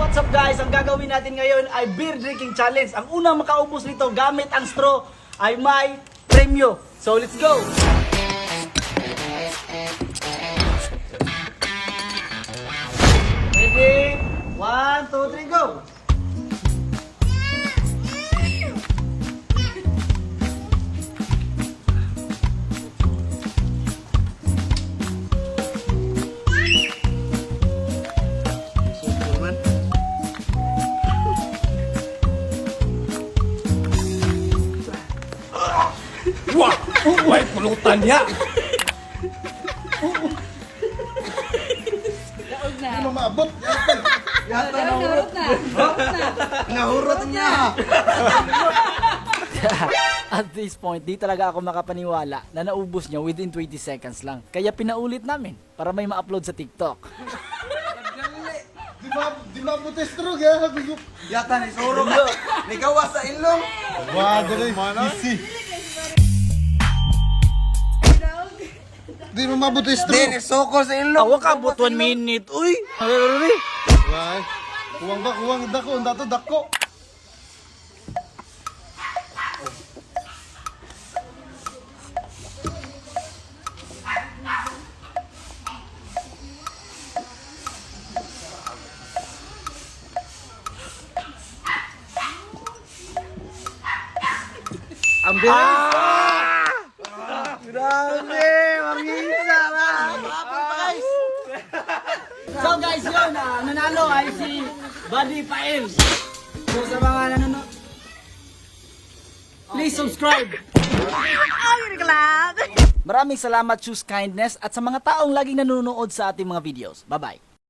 what's up guys? Ang gagawin natin ngayon ay beer drinking challenge. Ang unang makaubos nito gamit ang straw ay may premyo. So let's go! Ready? 1, 2, 3, go! Wah! May pulutan niya! Daog na. Hindi mo maabot. Yata nahurot na. Nahurot niya. At this point, di talaga ako makapaniwala na naubos niya within 20 seconds lang. Kaya pinaulit namin para may ma-upload sa TikTok. Di maabot yung stroke ha. Yata ni Suro ka. Ligawas sa ilong. Wah, dali. Easy. Di mo maabot yung Di stroke. ni Soko sa ilong. Awa ka, but 1 minute. Uy! Right. Kuwang ba? Kuwang dako. Dato dako. Ang bilis! Grabe! Mangisa na! So guys, yun, nanalo ay si Buddy Pael. So sa mga nanonood, please subscribe! Maraming salamat, Choose Kindness, at sa mga taong laging nanonood sa ating mga videos. Bye-bye!